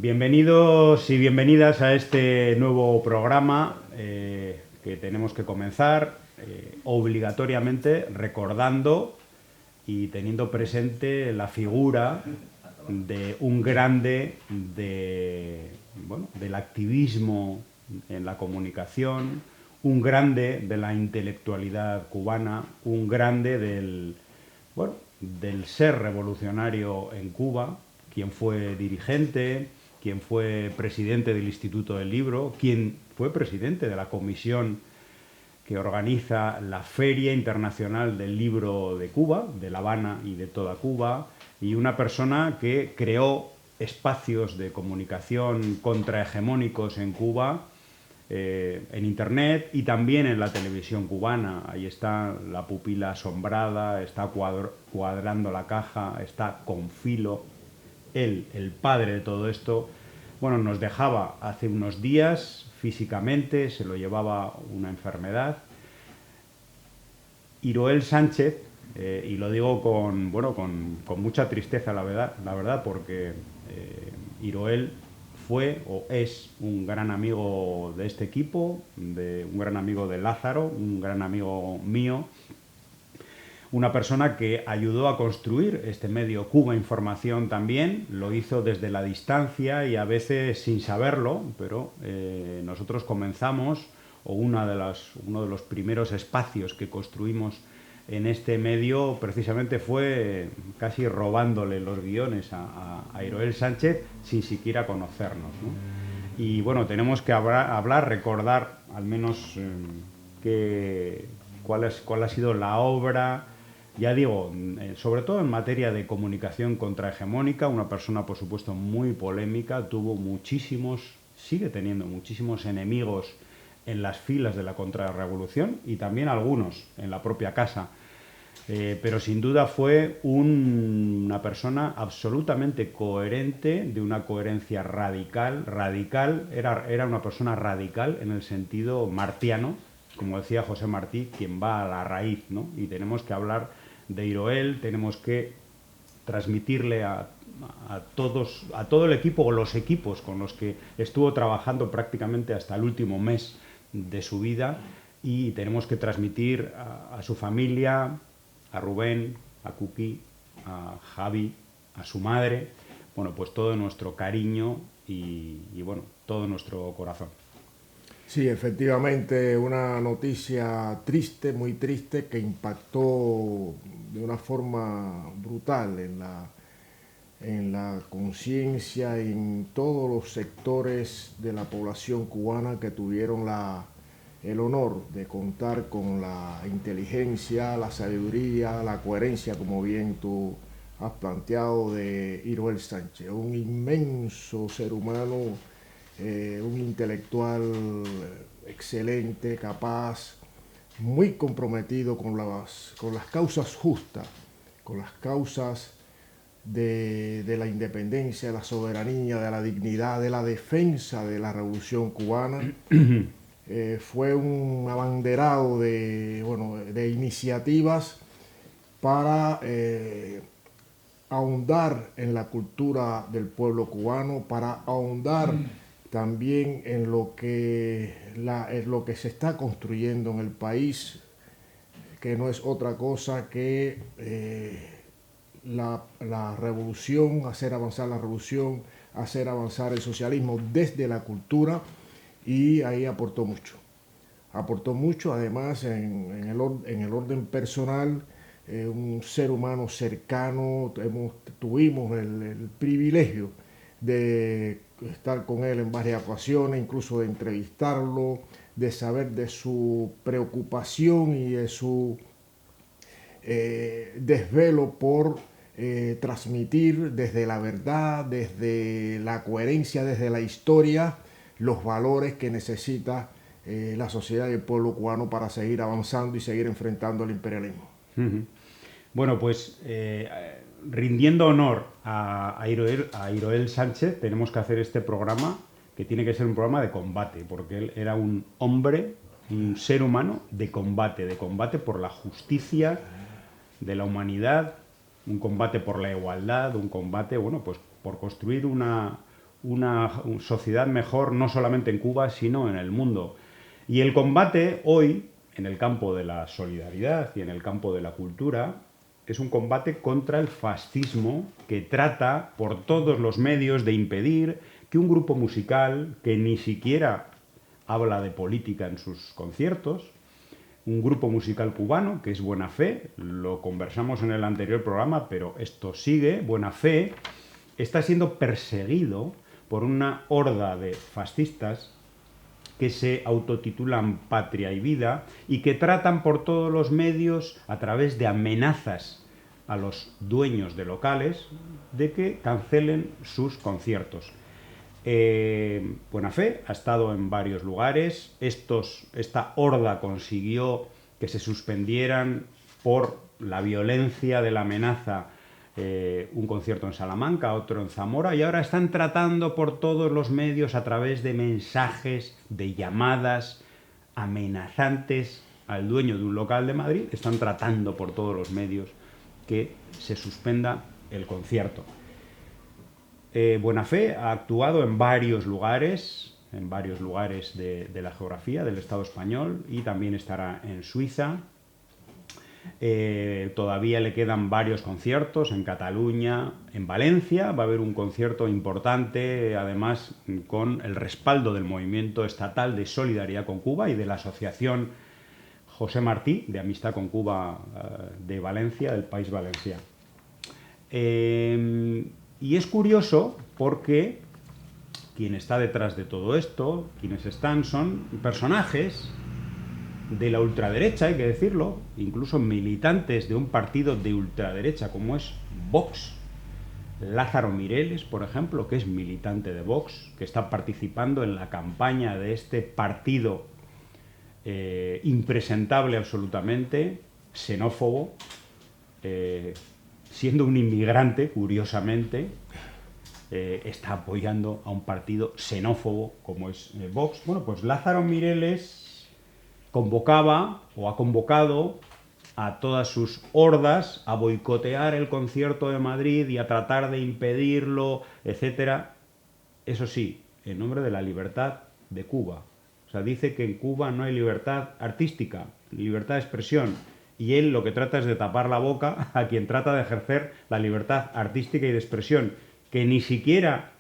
Bienvenidos y bienvenidas a este nuevo programa que tenemos que comenzar obligatoriamente recordando y teniendo presente la figura de un grande del activismo en la comunicación, un grande de la intelectualidad cubana, un grande del ser revolucionario en Cuba, quien fue dirigente, quien fue presidente del Instituto del Libro, quien fue presidente de la comisión que organiza la Feria Internacional del Libro de Cuba, de La Habana y de toda Cuba, y una persona que creó espacios de comunicación contrahegemónicos en Cuba, en Internet y también en la televisión cubana. Ahí está La Pupila Asombrada, está Cuadrando la Caja, está Confilo. Él, el padre de todo esto, bueno, nos dejaba hace unos días físicamente, se lo llevaba una enfermedad. Iroel Sánchez, y lo digo con mucha tristeza, la verdad, porque Iroel fue o es un gran amigo de este equipo, un gran amigo de Lázaro, un gran amigo mío, una persona que ayudó a construir este medio Cuba Información también, lo hizo desde la distancia y a veces sin saberlo, pero nosotros comenzamos, o uno de los primeros espacios que construimos en este medio precisamente fue casi robándole los guiones a Iroel Sánchez sin siquiera conocernos, ¿no? Y bueno, tenemos que hablar, recordar al menos cuál ha sido la obra. Ya digo, sobre todo en materia de comunicación contrahegemónica, una persona por supuesto muy polémica, tuvo muchísimos, sigue teniendo muchísimos enemigos en las filas de la contrarrevolución y también algunos en la propia casa. Pero sin duda fue una persona absolutamente coherente, de una coherencia radical, era una persona radical en el sentido martiano, como decía José Martí, quien va a la raíz, ¿no? Y tenemos que hablar de Iroel, tenemos que transmitirle a todo el equipo o los equipos con los que estuvo trabajando prácticamente hasta el último mes de su vida, y tenemos que transmitir a su familia, a Rubén, a Kuki, a Javi, a su madre, bueno, pues todo nuestro cariño y bueno, todo nuestro corazón. Sí, efectivamente, una noticia triste, muy triste, que impactó de una forma brutal en la conciencia y en todos los sectores de la población cubana que tuvieron el honor de contar con la inteligencia, la sabiduría, la coherencia, como bien tú has planteado, de Iroel Sánchez, un inmenso ser humano, un intelectual excelente, capaz, muy comprometido con las causas justas, con las causas de la independencia, de la soberanía, de la dignidad, de la defensa de la revolución cubana. Fue un abanderado de iniciativas para ahondar en la cultura del pueblo cubano, para ahondar también en lo que se está construyendo en el país, que no es otra cosa que la revolución, hacer avanzar la revolución, hacer avanzar el socialismo desde la cultura, y ahí aportó mucho. Aportó mucho, además, en el orden personal, un ser humano cercano. Tuvimos el privilegio de estar con él en varias ocasiones, incluso de entrevistarlo, de saber de su preocupación y de su desvelo por transmitir desde la verdad, desde la coherencia, desde la historia, los valores que necesita la sociedad y el pueblo cubano para seguir avanzando y seguir enfrentando al imperialismo. Bueno, pues rindiendo honor a Iroel Sánchez, tenemos que hacer este programa, que tiene que ser un programa de combate, porque él era un hombre, un ser humano de combate por la justicia de la humanidad, un combate por la igualdad, un combate, bueno, pues por construir una sociedad mejor no solamente en Cuba, sino en el mundo. Y el combate hoy, en el campo de la solidaridad y en el campo de la cultura, es un combate contra el fascismo que trata por todos los medios de impedir que un grupo musical que ni siquiera habla de política en sus conciertos, un grupo musical cubano que es Buena Fe, lo conversamos en el anterior programa, pero esto sigue, Buena Fe está siendo perseguido por una horda de fascistas que se autotitulan Patria y Vida y que tratan por todos los medios, a través de amenazas a los dueños de locales, de que cancelen sus conciertos. Buena Fe ha estado en varios lugares. Esta horda consiguió que se suspendieran por la violencia de la amenaza un concierto en Salamanca, otro en Zamora, y ahora están tratando por todos los medios, a través de mensajes, de llamadas amenazantes al dueño de un local de Madrid, están tratando por todos los medios que se suspenda el concierto. Buena Fe ha actuado en varios lugares de la geografía del Estado español, y también estará en Suiza. Todavía le quedan varios conciertos en Cataluña, en Valencia. Va a haber un concierto importante, además con el respaldo del Movimiento Estatal de Solidaridad con Cuba y de la Asociación José Martí de Amistad con Cuba de Valencia, del País Valencià. Y es curioso porque quien está detrás de todo esto, quienes están, son personajes de la ultraderecha, hay que decirlo, incluso militantes de un partido de ultraderecha como es Vox. Lázaro Mireles, por ejemplo, que es militante de Vox, que está participando en la campaña de este partido impresentable absolutamente, xenófobo, siendo un inmigrante, curiosamente, está apoyando a un partido xenófobo como es Vox. Bueno, pues Lázaro Mireles convocaba o ha convocado a todas sus hordas a boicotear el concierto de Madrid y a tratar de impedirlo, etcétera. Eso sí, en nombre de la libertad de Cuba. O sea, dice que en Cuba no hay libertad artística, libertad de expresión, y él lo que trata es de tapar la boca a quien trata de ejercer la libertad artística y de expresión, que ni siquiera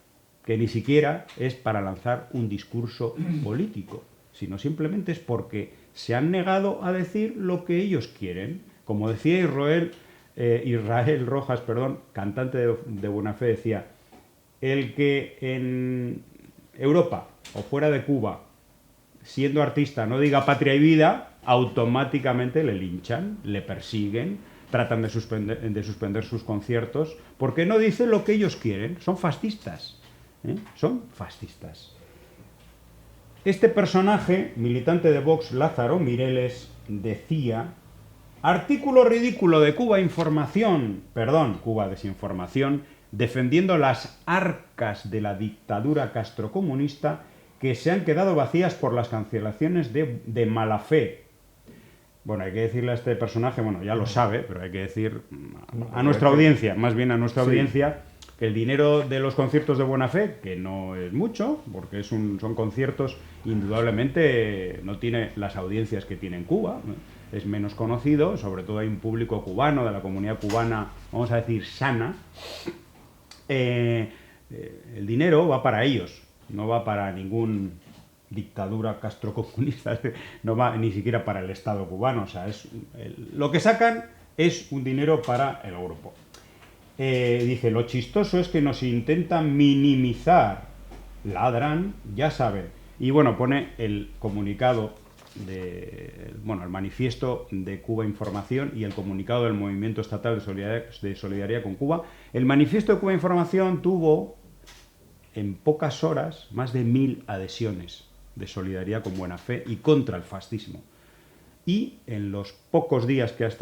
es para lanzar un discurso político, sino simplemente es porque se han negado a decir lo que ellos quieren. Como decía Israel Rojas, cantante de Buena Fe, decía: el que en Europa o fuera de Cuba, siendo artista, no diga Patria y Vida, automáticamente le linchan, le persiguen, tratan de suspender sus conciertos, porque no dice lo que ellos quieren. Son fascistas, son fascistas. Este personaje, militante de Vox, Lázaro Mireles, decía: artículo ridículo de Cuba Cuba Desinformación, defendiendo las arcas de la dictadura castrocomunista que se han quedado vacías por las cancelaciones de mala fe. Bueno, hay que decirle a este personaje, bueno, ya lo sabe, pero hay que decir a nuestra audiencia, más bien a nuestra audiencia, que el dinero de los conciertos de Buena Fe, que no es mucho, porque son conciertos, indudablemente no tiene las audiencias que tiene en Cuba, es menos conocido, sobre todo hay un público cubano, de la comunidad cubana, vamos a decir, sana. El dinero va para ellos, no va para ningún dictadura castrocomunista, no va ni siquiera para el Estado cubano. O sea, lo que sacan es un dinero para el grupo. Dice: lo chistoso es que nos intentan minimizar, ladran, ya saben. Y bueno, pone el comunicado el manifiesto de Cuba Información y el comunicado del Movimiento Estatal de Solidaridad con Cuba. El manifiesto de Cuba Información tuvo en pocas horas más de 1000 adhesiones de solidaridad con Buena Fe y contra el fascismo. Y en los pocos días que se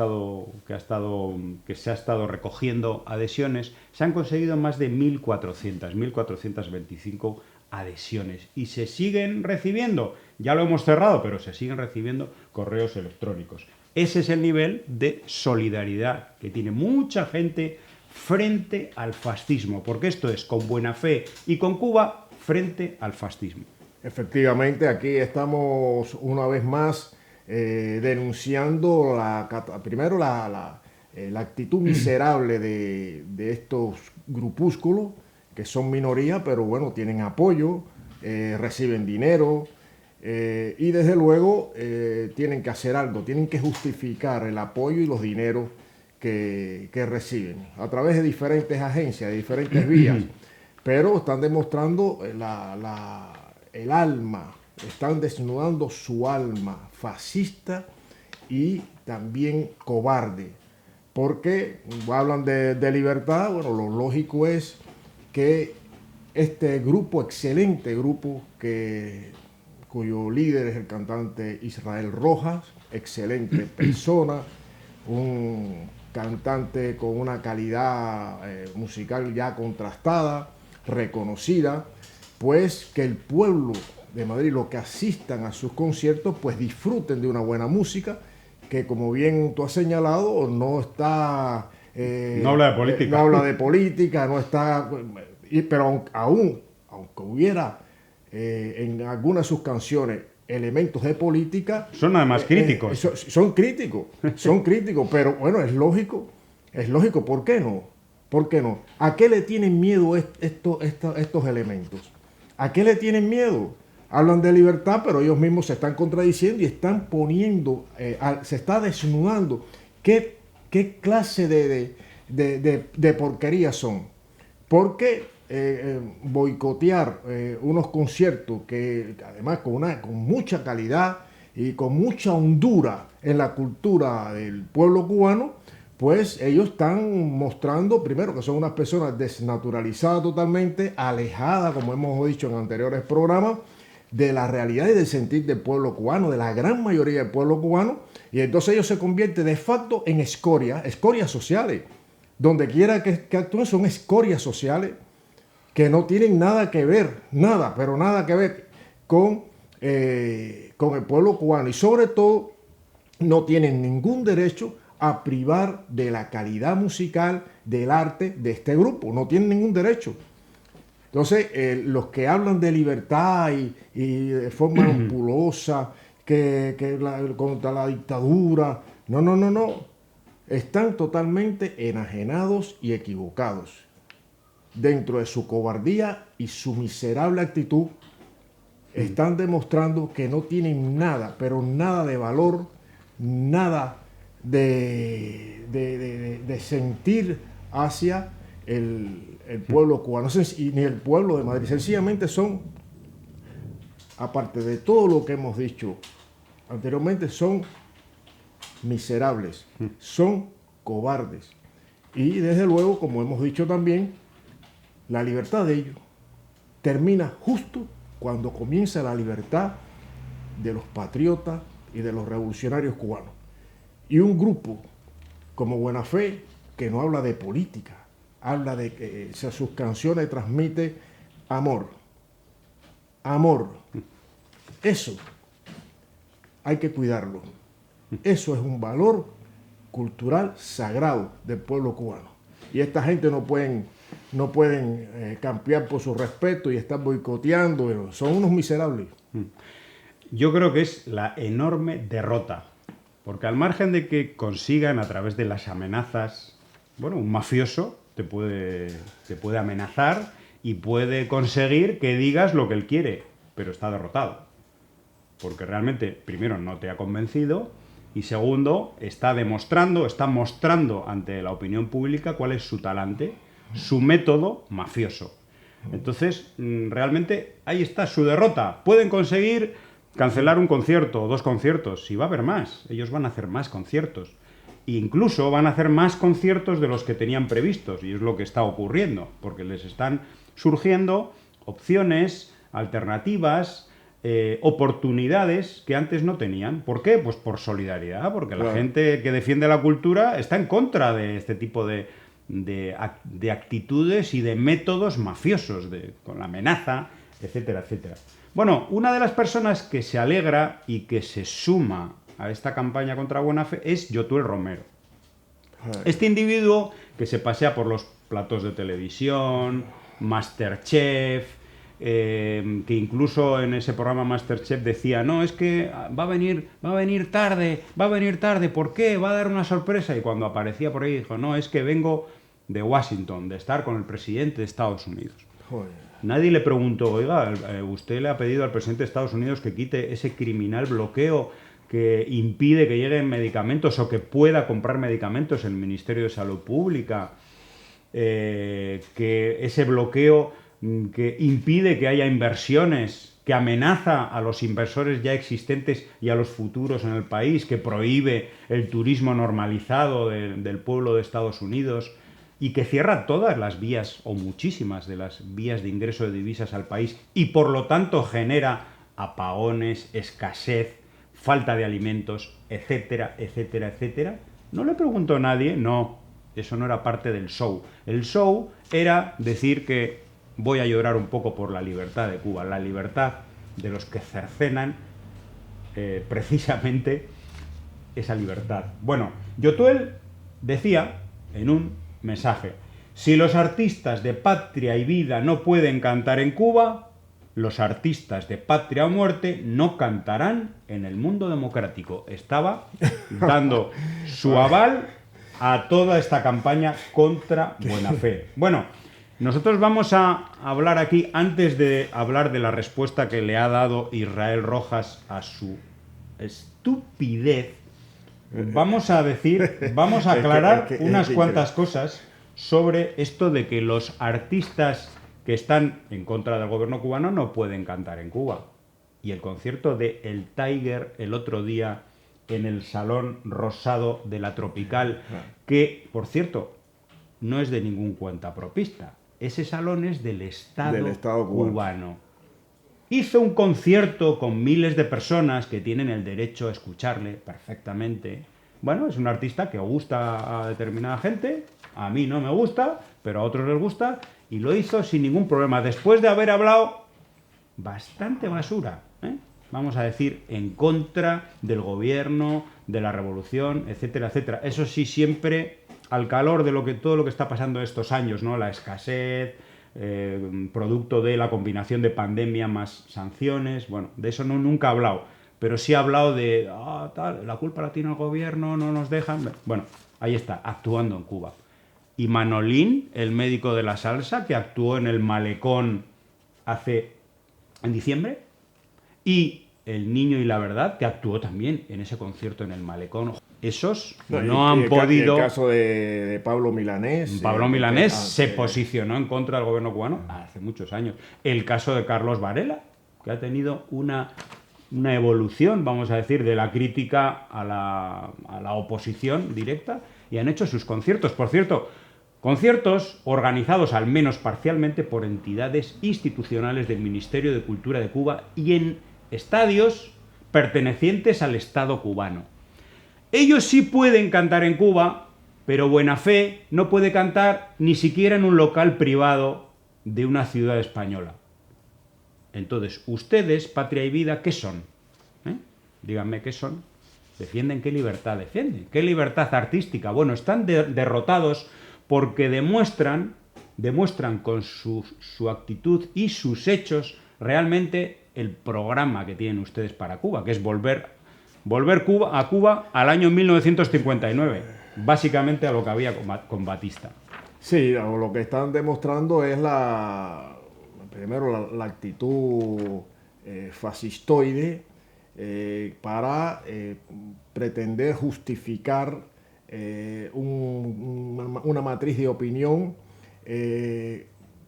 ha estado recogiendo adhesiones, se han conseguido más de 1425 adhesiones. Y se siguen recibiendo, ya lo hemos cerrado, pero se siguen recibiendo correos electrónicos. Ese es el nivel de solidaridad que tiene mucha gente frente al fascismo, porque esto es con buena fe y con Cuba frente al fascismo. Efectivamente, aquí estamos una vez más denunciando primero la actitud miserable de estos grupúsculos, que son minoría, pero bueno, tienen apoyo, reciben dinero, y desde luego tienen que hacer algo, tienen que justificar el apoyo y los dineros que reciben a través de diferentes agencias, de diferentes vías, pero están demostrando el alma, están desnudando su alma fascista y también cobarde, porque hablan de libertad. Bueno, lo lógico es que este grupo, excelente grupo, cuyo líder es el cantante Israel Rojas, excelente persona, un cantante con una calidad musical ya contrastada, reconocida, pues que el pueblo de Madrid, los que asistan a sus conciertos, pues disfruten de una buena música, que como bien tú has señalado, no está... no habla de política. No habla de política, no está... Pero aunque hubiera en algunas de sus canciones elementos de política... Son además críticos. Son críticos, pero bueno, es lógico, ¿por qué no? ¿Por qué no? ¿A qué le tienen miedo estos elementos? ¿A qué le tienen miedo? Hablan de libertad, pero ellos mismos se están contradiciendo y están poniendo, se está desnudando. ¿Qué clase de porquería son? Porque boicotear unos conciertos que además con mucha calidad y con mucha hondura en la cultura del pueblo cubano, pues ellos están mostrando primero que son unas personas desnaturalizadas totalmente, alejadas, como hemos dicho en anteriores programas, de la realidad y del sentir del pueblo cubano, de la gran mayoría del pueblo cubano, y entonces ellos se convierten de facto en escorias sociales. Donde quiera que actúen son escorias sociales que no tienen nada que ver, pero nada que ver con el pueblo cubano, y sobre todo no tienen ningún derecho a privar de la calidad musical, del arte de este grupo, no tienen ningún derecho. Entonces, los que hablan de libertad y de forma ampulosa, contra la dictadura, no, están totalmente enajenados y equivocados. Dentro de su cobardía y su miserable actitud, están demostrando que no tienen nada, pero nada de valor, nada de sentir hacia el pueblo cubano, ni el pueblo de Madrid. Sencillamente son, aparte de todo lo que hemos dicho anteriormente, son miserables, son cobardes. Y desde luego, como hemos dicho también, la libertad de ellos termina justo cuando comienza la libertad de los patriotas y de los revolucionarios cubanos. Y un grupo como Buena Fe, que no habla de política, habla de que sus canciones transmiten amor. Eso hay que cuidarlo. Eso es un valor cultural sagrado del pueblo cubano. Y esta gente no pueden campear por su respeto y estar boicoteando. Son unos miserables. Yo creo que es la enorme derrota. Porque al margen de que consigan a través de las amenazas, bueno, un mafioso te puede amenazar y puede conseguir que digas lo que él quiere, pero está derrotado. Porque realmente, primero, no te ha convencido y segundo, está mostrando ante la opinión pública cuál es su talante, su método mafioso. Entonces, realmente, ahí está su derrota. Pueden conseguir cancelar un concierto o 2 conciertos, y va a haber más. Ellos van a hacer más conciertos. E incluso van a hacer más conciertos de los que tenían previstos, y es lo que está ocurriendo, porque les están surgiendo opciones, alternativas, oportunidades que antes no tenían. ¿Por qué? Pues por solidaridad, porque la gente que defiende la cultura está en contra de este tipo de actitudes y de métodos mafiosos, con la amenaza, etcétera, etcétera. Bueno, una de las personas que se alegra y que se suma a esta campaña contra Buena Fe es Yotuel Romero. Este individuo que se pasea por los platos de televisión, Masterchef, que incluso en ese programa Masterchef decía, no, es que va a venir tarde, ¿por qué? Va a dar una sorpresa. Y cuando aparecía por ahí dijo, no, es que vengo de Washington, de estar con el presidente de Estados Unidos. Joder. Nadie le preguntó, oiga, usted le ha pedido al presidente de Estados Unidos que quite ese criminal bloqueo que impide que lleguen medicamentos o que pueda comprar medicamentos en el Ministerio de Salud Pública, que ese bloqueo que impide que haya inversiones, que amenaza a los inversores ya existentes y a los futuros en el país, que prohíbe el turismo normalizado del pueblo de Estados Unidos y que cierra todas las vías o muchísimas de las vías de ingreso de divisas al país y por lo tanto genera apagones, escasez, falta de alimentos, etcétera, etcétera, etcétera. No le preguntó a nadie, no, eso no era parte del show. El show era decir que voy a llorar un poco por la libertad de Cuba, la libertad de los que cercenan precisamente esa libertad. Bueno, Yotuel decía en un mensaje, si los artistas de Patria y Vida no pueden cantar en Cuba, los artistas de Patria o Muerte no cantarán en el mundo democrático. Estaba dando su aval a toda esta campaña contra Buenafé. Bueno, nosotros vamos a hablar aquí, antes de hablar de la respuesta que le ha dado Israel Rojas a su estupidez, vamos a aclarar unas cuantas cosas sobre esto de que los artistas que están en contra del gobierno cubano no pueden cantar en Cuba. Y el concierto de El Tiger el otro día en el Salón Rosado de la Tropical, que, por cierto, no es de ningún cuentapropista. Ese salón es del Estado cubano. Hizo un concierto con miles de personas que tienen el derecho a escucharle perfectamente. Bueno, es un artista que gusta a determinada gente, a mí no me gusta, pero a otros les gusta, y lo hizo sin ningún problema, después de haber hablado bastante basura, vamos a decir, en contra del gobierno, de la revolución, etcétera, etcétera. Eso sí, siempre al calor de todo lo que está pasando estos años, ¿no? La escasez, producto de la combinación de pandemia más sanciones, bueno, de eso nunca ha hablado, pero sí ha hablado de, la culpa la tiene el gobierno, no nos dejan, bueno, ahí está, actuando en Cuba. Y Manolín, el médico de la salsa, que actuó en el Malecón en diciembre, y El Niño y la Verdad, que actuó también en ese concierto en el Malecón. Esos no han podido... El caso de Pablo Milanés. Pablo Milanés se posicionó en contra del gobierno cubano hace muchos años. El caso de Carlos Varela, que ha tenido una evolución, vamos a decir, de la crítica a la oposición directa, y han hecho sus conciertos. Por cierto, conciertos organizados al menos parcialmente por entidades institucionales del Ministerio de Cultura de Cuba y en estadios pertenecientes al Estado cubano. Ellos sí pueden cantar en Cuba, pero Buenafé no puede cantar ni siquiera en un local privado de una ciudad española. Entonces, ustedes, Patria y Vida, ¿qué son? Díganme qué son. ¿Defienden qué libertad defienden? ¿Qué libertad artística? Bueno, están derrotados porque demuestran con su actitud y sus hechos realmente el programa que tienen ustedes para Cuba, que es volver a Cuba al año 1959, básicamente a lo que había con Batista. Sí, lo que están demostrando es primero la actitud fascistoide para pretender justificar una matriz de opinión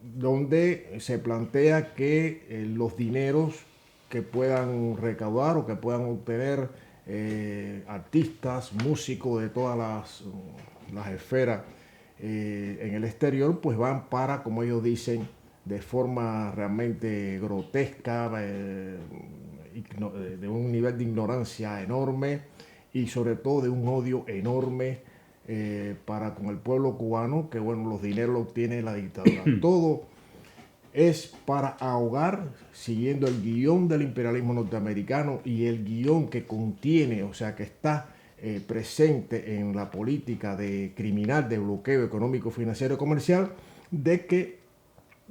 donde se plantea que los dineros que puedan recaudar o que puedan obtener artistas, músicos de todas las esferas en el exterior, pues van para, como ellos dicen, de forma realmente grotesca, de un nivel de ignorancia enorme y sobre todo de un odio enorme para con el pueblo cubano, que bueno, los dineros los obtiene la dictadura. Todo es para ahogar, siguiendo el guión del imperialismo norteamericano y el guión que contiene, o sea, que está presente en la política criminal de bloqueo económico, financiero y comercial, de que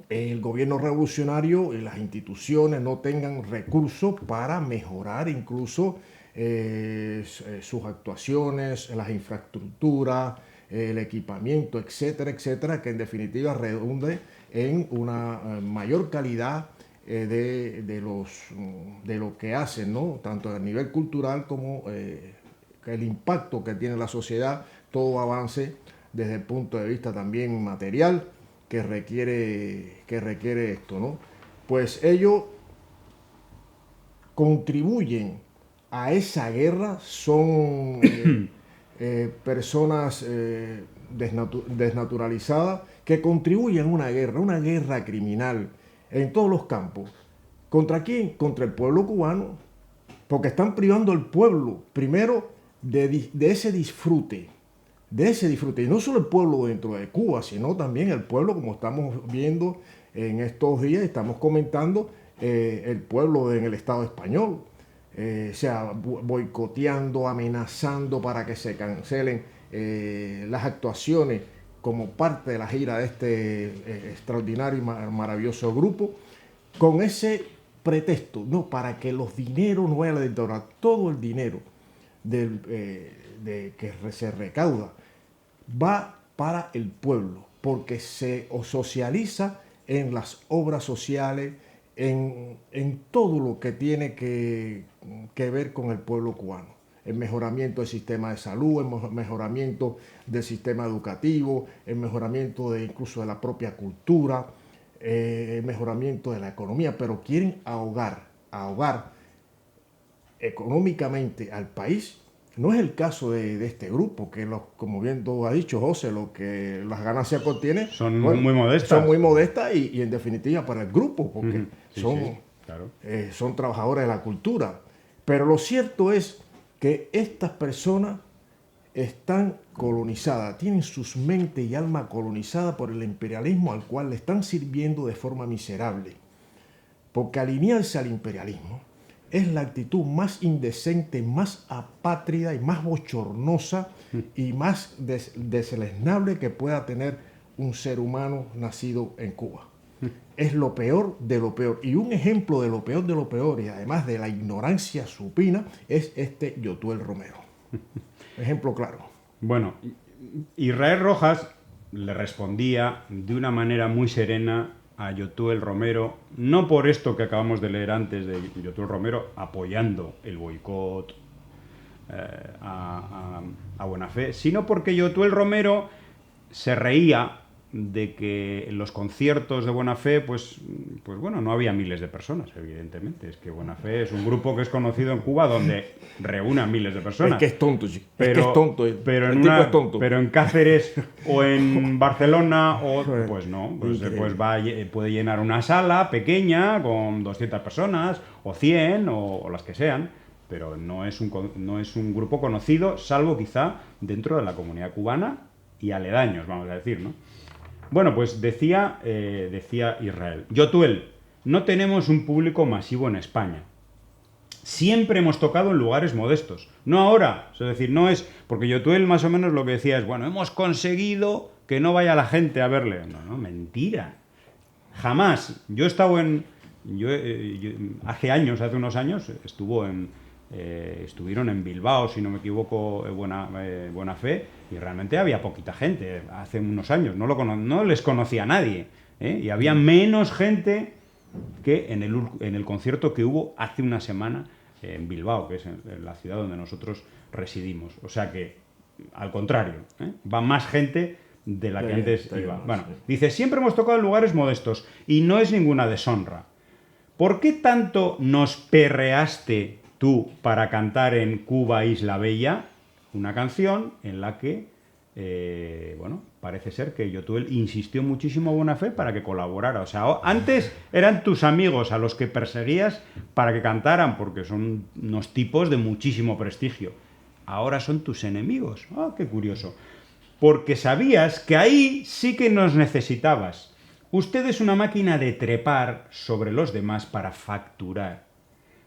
el gobierno revolucionario y las instituciones no tengan recursos para mejorar incluso sus actuaciones, las infraestructuras, el equipamiento, etcétera, etcétera, que en definitiva redunde en una mayor calidad de lo que hacen, ¿no? Tanto a nivel cultural como el impacto que tiene la sociedad, todo avance desde el punto de vista también material que requiere esto, ¿no? Pues ellos contribuyen a esa guerra, son personas desnaturalizadas que contribuyen a una guerra criminal en todos los campos. ¿Contra quién? Contra el pueblo cubano, porque están privando al pueblo primero de ese disfrute, y no solo el pueblo dentro de Cuba, sino también el pueblo, como estamos viendo en estos días, estamos comentando, el pueblo en el Estado español, o sea, boicoteando, amenazando para que se cancelen las actuaciones como parte de la gira de este extraordinario y maravilloso grupo, con ese pretexto, no, para que los dineros no vayan a la dictadura, todo el dinero que se recauda va para el pueblo, porque se socializa en las obras sociales, en todo lo que tiene que ver con el pueblo cubano. El mejoramiento del sistema de salud, el mejoramiento del sistema educativo, el mejoramiento incluso de la propia cultura, el mejoramiento de la economía, pero quieren ahogar económicamente al país. No es el caso de este grupo, que como bien tú has dicho, José, las ganancias que obtiene son muy modestas. Son muy modestas y en definitiva para el grupo, porque claro. Son trabajadores de la cultura. Pero lo cierto es que estas personas están colonizadas, tienen sus mentes y alma colonizadas por el imperialismo al cual le están sirviendo de forma miserable. Porque alinearse al imperialismo es la actitud más indecente, más apátrida y más bochornosa y más deleznable que pueda tener un ser humano nacido en Cuba. Es lo peor de lo peor. Y un ejemplo de lo peor, y además de la ignorancia supina, es este Yotuel Romero. Ejemplo claro. Bueno, Israel Rojas le respondía de una manera muy serena a Yotuel Romero, no por esto que acabamos de leer antes de Yotuel Romero apoyando el boicot a buena fe, sino porque Yotuel Romero se reía de que en los conciertos de Buena Fe, pues bueno, no había miles de personas, evidentemente. Es que Buena Fe es un grupo que es conocido en Cuba donde reúne a miles de personas. Es que es tonto, sí. Pero en Cáceres o en Barcelona, pues no, puede llenar una sala pequeña con 200 personas, o 100, o las que sean, pero no es un grupo conocido, salvo quizá dentro de la comunidad cubana y aledaños, vamos a decir, ¿no? Bueno, pues decía Israel: Yotuel, no tenemos un público masivo en España. Siempre hemos tocado en lugares modestos. No ahora. Es decir, no es... Porque Yotuel más o menos lo que decía es, bueno, hemos conseguido que no vaya la gente a verle. No, mentira. Jamás. Yo he estado hace unos años, estuvieron en Bilbao, si no me equivoco, Buena Fe, y realmente había poquita gente hace unos años, no les conocía a nadie, y había menos gente que en el concierto que hubo hace una semana en Bilbao, que es en la ciudad donde nosotros residimos. O sea que, al contrario, va más gente de la que antes iba. Bueno, dice, siempre hemos tocado en lugares modestos, y no es ninguna deshonra. ¿Por qué tanto nos perreaste tú para cantar en Cuba Isla Bella? Una canción en la que, parece ser que Yotuel insistió muchísimo a Buena Fe para que colaborara. O sea, antes eran tus amigos a los que perseguías para que cantaran, porque son unos tipos de muchísimo prestigio. Ahora son tus enemigos. ¡Ah, qué curioso! Porque sabías que ahí sí que nos necesitabas. Usted es una máquina de trepar sobre los demás para facturar.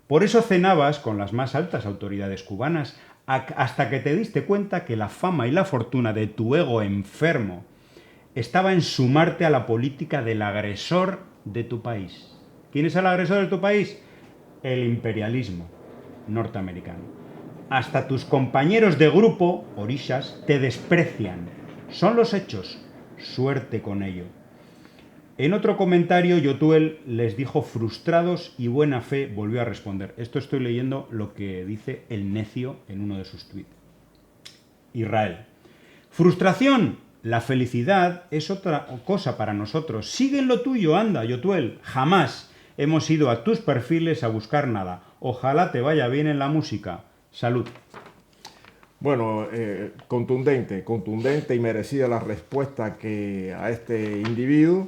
Por eso cenabas con las más altas autoridades cubanas, hasta que te diste cuenta que la fama y la fortuna de tu ego enfermo estaba en sumarte a la política del agresor de tu país. ¿Quién es el agresor de tu país? El imperialismo norteamericano. Hasta tus compañeros de grupo, orishas, te desprecian. Son los hechos. Suerte con ello. En otro comentario, Yotuel les dijo frustrados y buena fe volvió a responder. Esto estoy leyendo lo que dice el necio en uno de sus tweets. Israel. Frustración. La felicidad es otra cosa para nosotros. Sigue en lo tuyo, anda, Yotuel. Jamás hemos ido a tus perfiles a buscar nada. Ojalá te vaya bien en la música. Salud. Bueno, contundente y merecida la respuesta que a este individuo,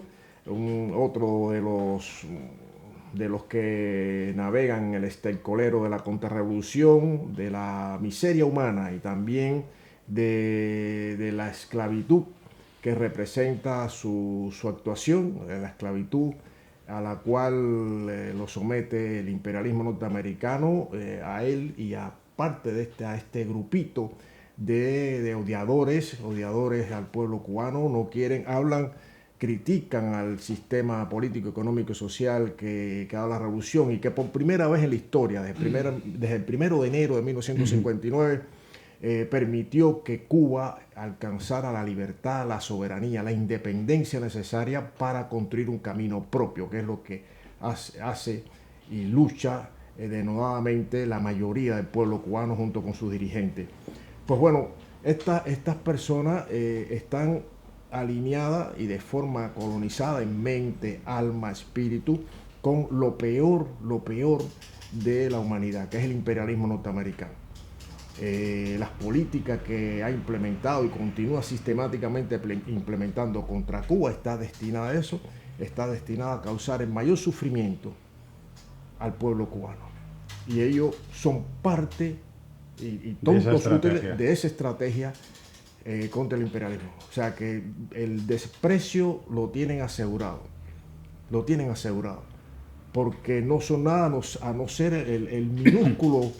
otro de los que navegan en el estercolero de la contrarrevolución, de la miseria humana y también de la esclavitud que representa su actuación, la esclavitud a la cual lo somete el imperialismo norteamericano, a él y a parte de este grupito de odiadores al pueblo cubano. No quieren, critican al sistema político, económico y social que ha dado la revolución y que por primera vez en la historia, desde el 1 de enero de 1959, permitió que Cuba alcanzara la libertad, la soberanía, la independencia necesaria para construir un camino propio, que es lo que hace y lucha denodadamente la mayoría del pueblo cubano junto con sus dirigentes. Pues bueno, estas personas están alineadas y de forma colonizada en mente, alma, espíritu, con lo peor de la humanidad, que es el imperialismo norteamericano. Las políticas que ha implementado y continúa sistemáticamente implementando contra Cuba está destinada a eso, está destinada a causar el mayor sufrimiento al pueblo cubano. Y ellos son parte y tontos útiles de esa estrategia contra el imperialismo. O sea que el desprecio lo tienen asegurado. Porque no son nada a no ser el minúsculo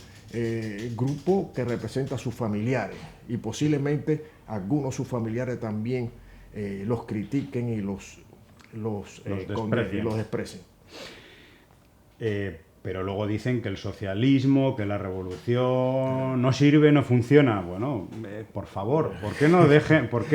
grupo que representa a sus familiares. Y posiblemente algunos de sus familiares también los critiquen y los desprecien. Pero luego dicen que el socialismo, que la revolución no sirve, no funciona. Bueno, por favor, ¿por qué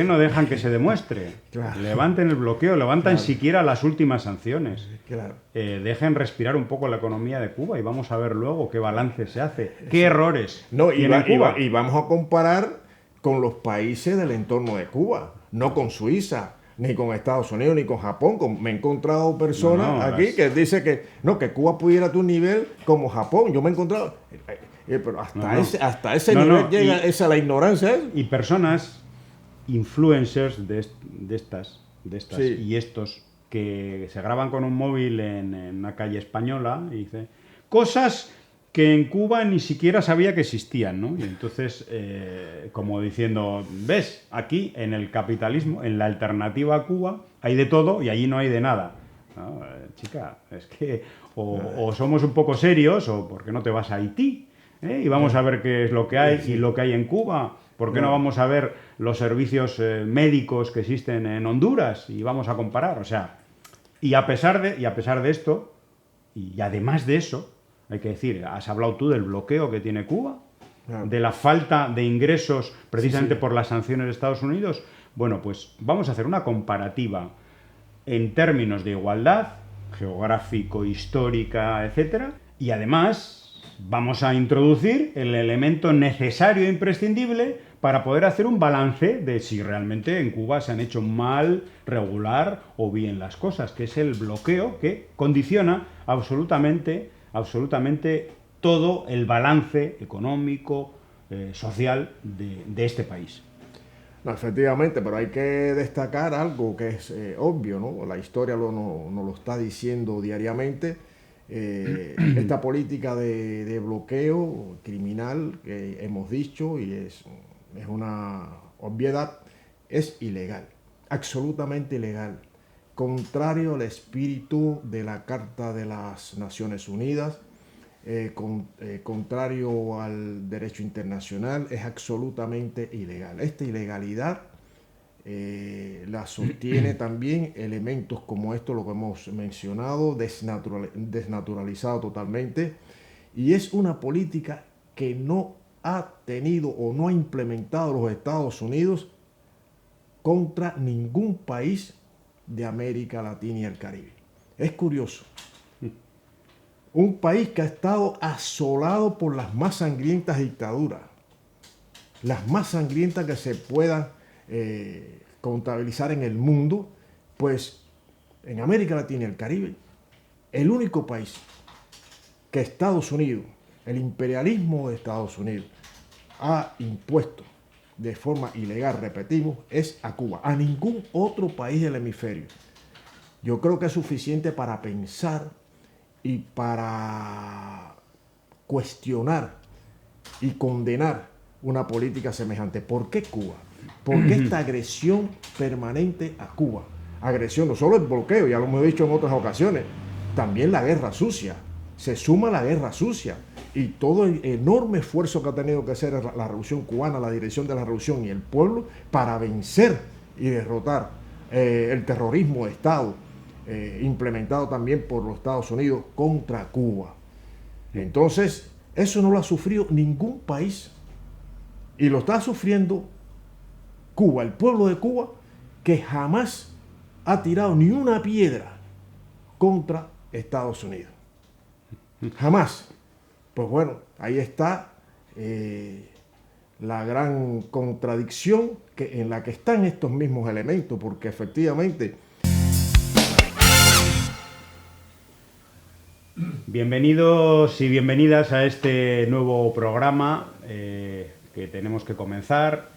no dejan que se demuestre? Claro. Levanten el bloqueo, levanten siquiera las últimas sanciones. Claro. Dejen respirar un poco la economía de Cuba y vamos a ver luego qué balance se hace, qué errores tiene Cuba. Y vamos a comparar con los países del entorno de Cuba, no con Suiza, ni con Estados Unidos, ni con Japón. Me he encontrado personas aquí que dicen que Cuba pudiera a tu nivel como Japón. Yo me he encontrado... pero hasta ese nivel llega la ignorancia. Y personas, influencers de estas sí. Y estos, que se graban con un móvil en una calle española y dicen cosas que en Cuba ni siquiera sabía que existían, ¿no? Y entonces, como diciendo, ves, aquí en el capitalismo, en la alternativa a Cuba, hay de todo y allí no hay de nada. No, chica, es que o somos un poco serios o ¿por qué no te vas a Haití? Y vamos a ver qué es lo que hay y lo que hay en Cuba. ¿Por qué no vamos a ver los servicios médicos que existen en Honduras y vamos a comparar? O sea, y a pesar de esto, y además de eso, hay que decir, has hablado tú del bloqueo que tiene Cuba, de la falta de ingresos precisamente por las sanciones de Estados Unidos. Bueno, pues vamos a hacer una comparativa en términos de igualdad, geográfico, histórica, etcétera, y además vamos a introducir el elemento necesario e imprescindible para poder hacer un balance de si realmente en Cuba se han hecho mal, regular o bien las cosas, que es el bloqueo que condiciona absolutamente todo el balance económico, social de este país. No, efectivamente, pero hay que destacar algo que es obvio, ¿no? La historia nos lo está diciendo diariamente. Esta política de bloqueo criminal que hemos dicho, y es una obviedad, es ilegal, absolutamente ilegal, contrario al espíritu de la Carta de las Naciones Unidas, contrario al derecho internacional, es absolutamente ilegal. Esta ilegalidad la sostiene también elementos como esto, lo que hemos mencionado, desnaturalizado totalmente, y es una política que no ha tenido o no ha implementado los Estados Unidos contra ningún país de América Latina y el Caribe. Es curioso. Un país que ha estado asolado por las más sangrientas dictaduras, las más sangrientas que se puedan contabilizar en el mundo, pues en América Latina y el Caribe, el único país que Estados Unidos, el imperialismo de Estados Unidos, ha impuesto de forma ilegal, repetimos, es a Cuba, a ningún otro país del hemisferio. Yo creo que es suficiente para pensar y para cuestionar y condenar una política semejante. ¿Por qué Cuba? ¿Por qué esta agresión permanente a Cuba? Agresión, no solo el bloqueo, ya lo hemos dicho en otras ocasiones, también la guerra sucia. Se suma la guerra sucia y todo el enorme esfuerzo que ha tenido que hacer la revolución cubana, la dirección de la revolución y el pueblo para vencer y derrotar el terrorismo de Estado implementado también por los Estados Unidos contra Cuba. Entonces, eso no lo ha sufrido ningún país y lo está sufriendo Cuba, el pueblo de Cuba, que jamás ha tirado ni una piedra contra Estados Unidos. Jamás. Pues bueno, ahí está la gran contradicción en la que están estos mismos elementos, porque efectivamente... Bienvenidos y bienvenidas a este nuevo programa que tenemos que comenzar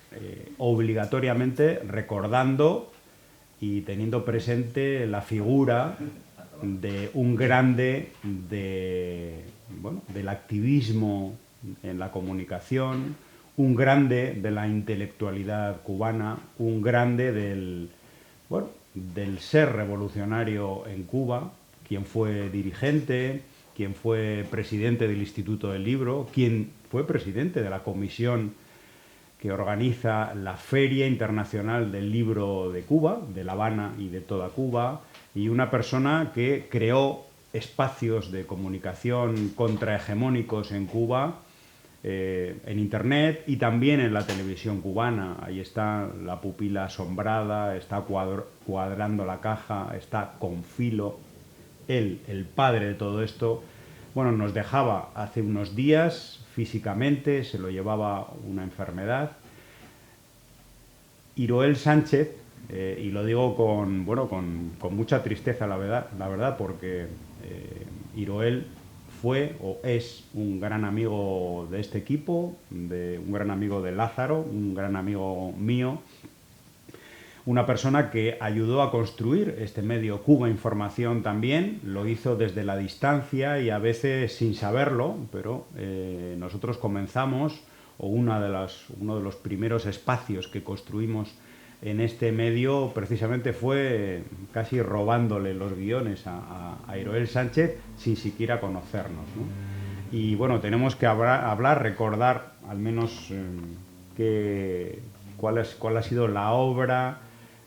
obligatoriamente recordando y teniendo presente la figura de un grande del activismo en la comunicación, un grande de la intelectualidad cubana, un grande del ser revolucionario en Cuba, quien fue dirigente, quien fue presidente del Instituto del Libro, quien fue presidente de la comisión que organiza la Feria Internacional del Libro de Cuba, de La Habana y de toda Cuba, y una persona que creó espacios de comunicación contrahegemónicos en Cuba, en Internet y también en la televisión cubana. Ahí está La Pupila Asombrada, está Cuadrando la Caja, está Confilo. Él, el padre de todo esto, bueno, nos dejaba hace unos días físicamente, se lo llevaba una enfermedad. Iroel Sánchez, y lo digo con mucha tristeza, la verdad, porque Iroel fue o es un gran amigo de este equipo, un gran amigo de Lázaro, un gran amigo mío, una persona que ayudó a construir este medio Cuba Información también, lo hizo desde la distancia y a veces sin saberlo, pero nosotros comenzamos, o uno de los primeros espacios que construimos en este medio precisamente fue casi robándole los guiones a Iroel Sánchez sin siquiera conocernos, ¿no? Y bueno, tenemos que hablar, recordar al menos cuál ha sido la obra.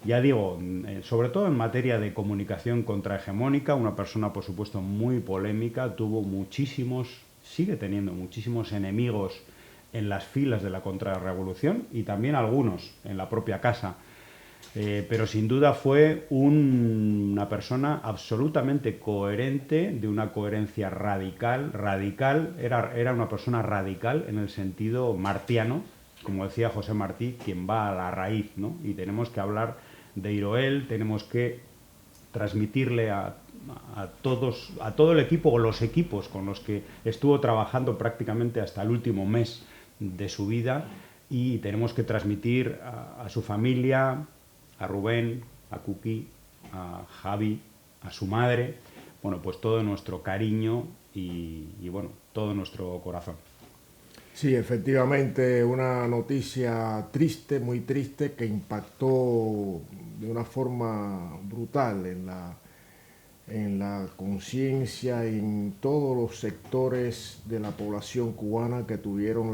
Ya digo, sobre todo en materia de comunicación contrahegemónica, una persona, por supuesto, muy polémica, sigue teniendo muchísimos enemigos en las filas de la contrarrevolución y también algunos en la propia casa. Pero sin duda fue una persona absolutamente coherente, de una coherencia radical, era una persona radical en el sentido martiano, como decía José Martí, quien va a la raíz, ¿no? Y tenemos que hablar de Iroel, tenemos que transmitirle a todo el equipo o los equipos con los que estuvo trabajando prácticamente hasta el último mes de su vida, y tenemos que transmitir a su familia, a Rubén, a Kuki, a Javi, a su madre, bueno, pues todo nuestro cariño y bueno, todo nuestro corazón. Sí, efectivamente, una noticia triste, muy triste, que impactó de una forma brutal en la conciencia, en todos los sectores de la población cubana que tuvieron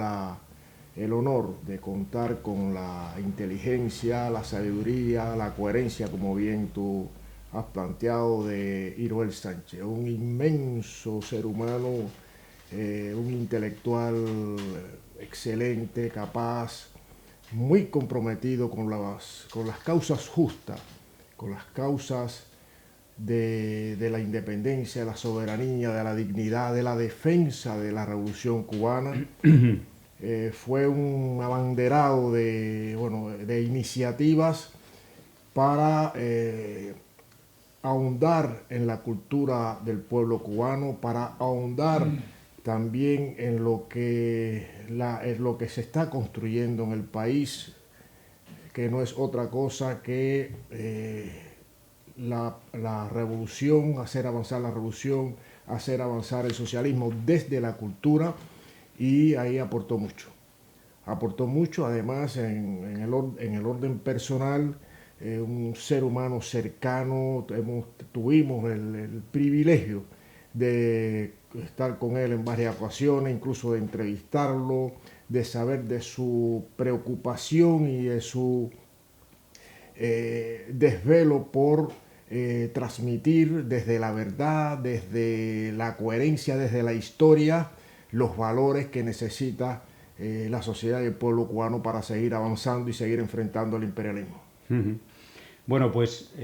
el honor de contar con la inteligencia, la sabiduría, la coherencia, como bien tú has planteado, de Hiroel Sánchez, un inmenso ser humano, un intelectual excelente, capaz, muy comprometido con las causas justas, con las causas de la independencia, de la soberanía, de la dignidad, de la defensa de la revolución cubana. Fue un abanderado de iniciativas para ahondar en la cultura del pueblo cubano, para ahondar también en lo que se está construyendo en el país, que no es otra cosa que la revolución, hacer avanzar la revolución, hacer avanzar el socialismo desde la cultura, y ahí aportó mucho. Aportó mucho, además, en el orden personal, un ser humano cercano. Tuvimos el privilegio de estar con él en varias ocasiones, incluso de entrevistarlo, de saber de su preocupación y de su desvelo por transmitir desde la verdad, desde la coherencia, desde la historia, los valores que necesita la sociedad y el pueblo cubano para seguir avanzando y seguir enfrentando al imperialismo. Bueno, pues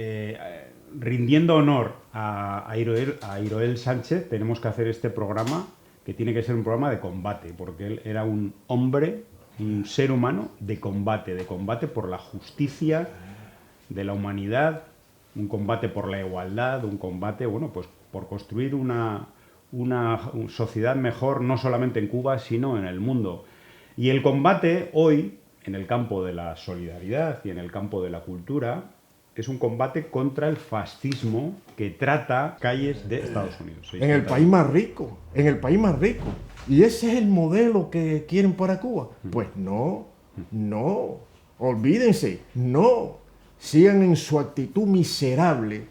rindiendo honor a Hiroel Sánchez, tenemos que hacer este programa, que tiene que ser un programa de combate, porque él era un hombre, un ser humano de combate por la justicia de la humanidad, un combate por la igualdad, un combate, bueno, pues por construir una sociedad mejor, no solamente en Cuba, sino en el mundo. Y el combate hoy, en el campo de la solidaridad y en el campo de la cultura, es un combate contra el fascismo que trata calles de Estados Unidos. En el país más rico, en el país más rico. ¿Y ese es el modelo que quieren para Cuba? Pues no, olvídense, no. Sigan en su actitud miserable,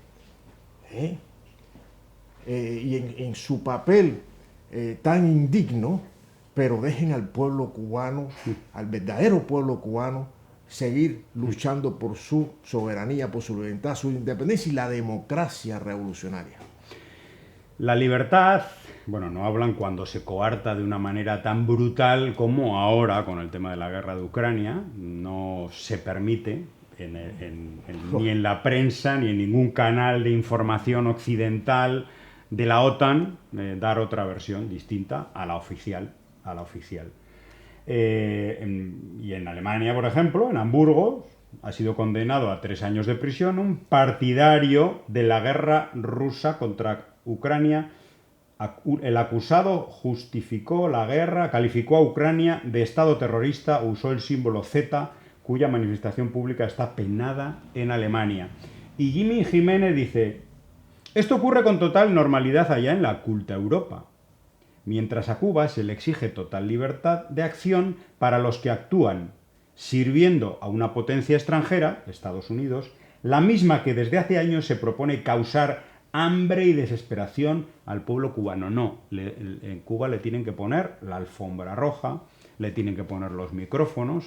y en su papel tan indigno, pero dejen al pueblo cubano, al verdadero pueblo cubano, seguir luchando por su soberanía, por su libertad, su independencia y la democracia revolucionaria. La libertad, bueno, no hablan cuando se coarta de una manera tan brutal como ahora con el tema de la guerra de Ucrania. No se permite ni en la prensa ni en ningún canal de información occidental de la OTAN dar otra versión distinta a la oficial. Y en Alemania, por ejemplo, en Hamburgo, ha sido condenado a 3 años de prisión un partidario de la guerra rusa contra Ucrania. El acusado justificó la guerra, calificó a Ucrania de estado terrorista, usó el símbolo Z, cuya manifestación pública está penada en Alemania. Y Jimmy Jiménez dice: esto ocurre con total normalidad allá en la culta Europa, mientras a Cuba se le exige total libertad de acción para los que actúan sirviendo a una potencia extranjera, Estados Unidos, la misma que desde hace años se propone causar hambre y desesperación al pueblo cubano. No, en Cuba le tienen que poner la alfombra roja, le tienen que poner los micrófonos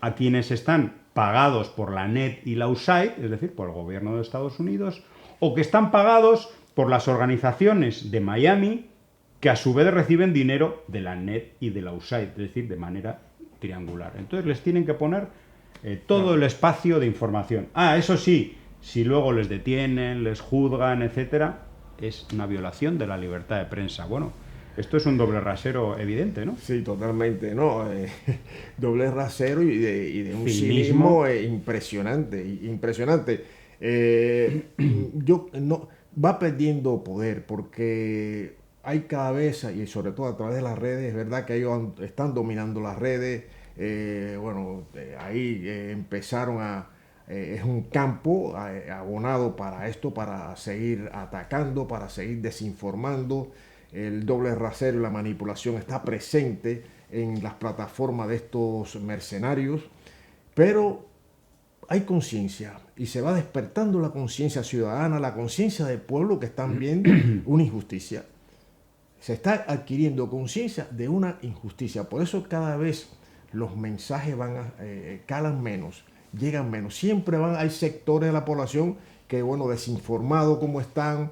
a quienes están pagados por la NET y la USAID, es decir, por el gobierno de Estados Unidos, o que están pagados por las organizaciones de Miami, que a su vez reciben dinero de la NET y de la USAID, es decir, de manera triangular. Entonces les tienen que poner todo el espacio de información. Eso sí, si luego les detienen, les juzgan, etcétera, es una violación de la libertad de prensa. Bueno, esto es un doble rasero evidente, ¿no? Sí, totalmente, ¿no? Doble rasero y de un cinismo impresionante. Va perdiendo poder porque hay cada vez, y sobre todo a través de las redes, es verdad que ellos están dominando las redes. Ahí empezaron es un campo abonado para esto, para seguir atacando, para seguir desinformando. El doble rasero y la manipulación está presente en las plataformas de estos mercenarios, pero hay conciencia y se va despertando la conciencia ciudadana, la conciencia del pueblo que están viendo una injusticia. Se está adquiriendo conciencia de una injusticia. Por eso cada vez los mensajes calan menos, llegan menos. Siempre hay sectores de la población que, bueno, desinformados como están,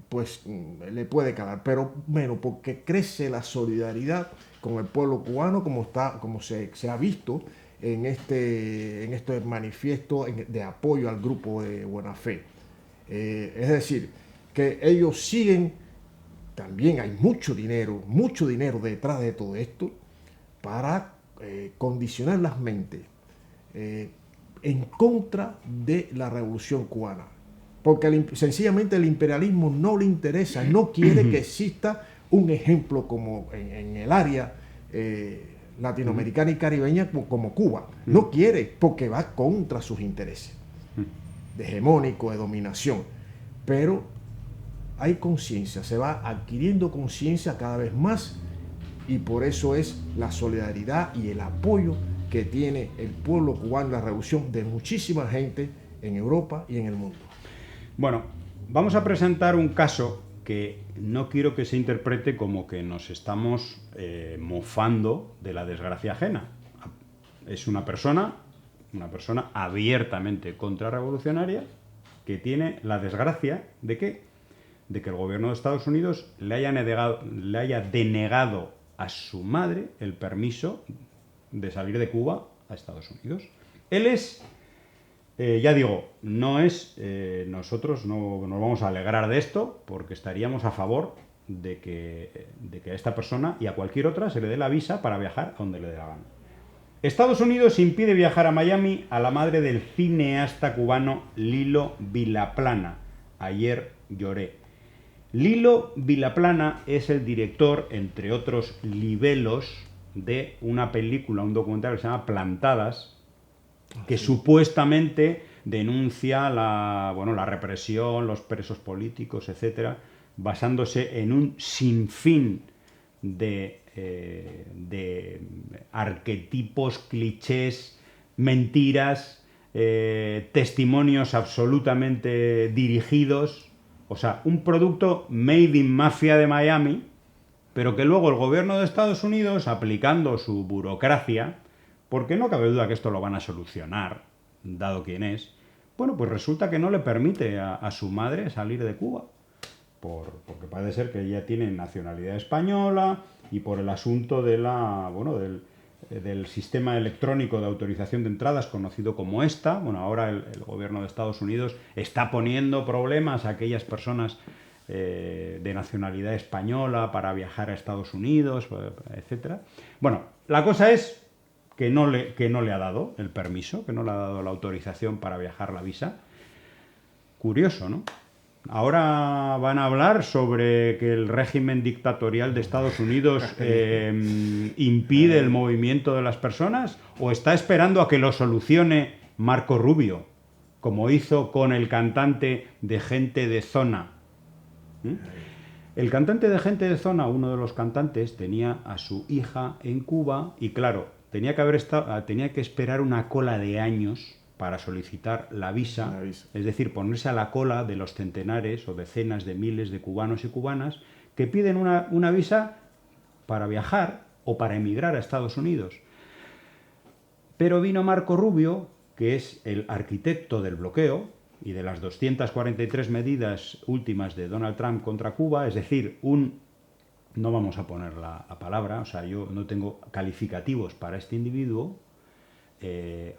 pues le puede calar. Pero menos porque crece la solidaridad con el pueblo cubano como se ha visto en este manifiesto de apoyo al grupo de Buena Fe. Es decir, que ellos siguen, también hay mucho dinero detrás de todo esto para condicionar las mentes en contra de la revolución cubana. Porque sencillamente el imperialismo no le interesa, no quiere que exista un ejemplo como en el área latinoamericana y caribeña como Cuba. No quiere, porque va contra sus intereses de hegemónico, de dominación. Pero hay conciencia, se va adquiriendo conciencia cada vez más, y por eso es la solidaridad y el apoyo que tiene el pueblo cubano, la revolución de muchísima gente en Europa y en el mundo. Bueno, vamos a presentar un caso que no quiero que se interprete como que nos estamos mofando de la desgracia ajena. Es una persona abiertamente contrarrevolucionaria que tiene la desgracia ¿de qué? De que el gobierno de Estados Unidos le haya denegado a su madre el permiso de salir de Cuba a Estados Unidos. Él es, ya digo, nosotros no nos vamos a alegrar de esto porque estaríamos a favor de que a esta persona y a cualquier otra se le dé la visa para viajar a donde le dé la gana. Estados Unidos impide viajar a Miami a la madre del cineasta cubano Lilo Vilaplana. Ayer lloré. Lilo Vilaplana es el director, entre otros libelos, de una película, un documental que se llama Plantadas, que supuestamente denuncia la represión, los presos políticos, etcétera, basándose en un sinfín de arquetipos, clichés, mentiras, testimonios absolutamente dirigidos. O sea, un producto made in mafia de Miami, pero que luego el gobierno de Estados Unidos, aplicando su burocracia, porque no cabe duda que esto lo van a solucionar, dado quién es, bueno, pues resulta que no le permite a su madre salir de Cuba, porque parece ser que ella tiene nacionalidad española y por el asunto de del sistema electrónico de autorización de entradas conocido como ESTA. Bueno, ahora el gobierno de Estados Unidos está poniendo problemas a aquellas personas de nacionalidad española para viajar a Estados Unidos, etcétera. Bueno, la cosa es que no le ha dado el permiso, que no le ha dado la autorización para viajar, la visa. Curioso, ¿no? Ahora van a hablar sobre que el régimen dictatorial de Estados Unidos impide el movimiento de las personas, o está esperando a que lo solucione Marco Rubio, como hizo con el cantante de Gente de Zona. El cantante de Gente de Zona, uno de los cantantes, tenía a su hija en Cuba y, claro, tenía que esperar una cola de años para solicitar la visa, es decir, ponerse a la cola de los centenares o decenas de miles de cubanos y cubanas que piden una visa para viajar o para emigrar a Estados Unidos. Pero vino Marco Rubio, que es el arquitecto del bloqueo y de las 243 medidas últimas de Donald Trump contra Cuba, es decir, no vamos a poner la palabra, o sea, yo no tengo calificativos para este individuo,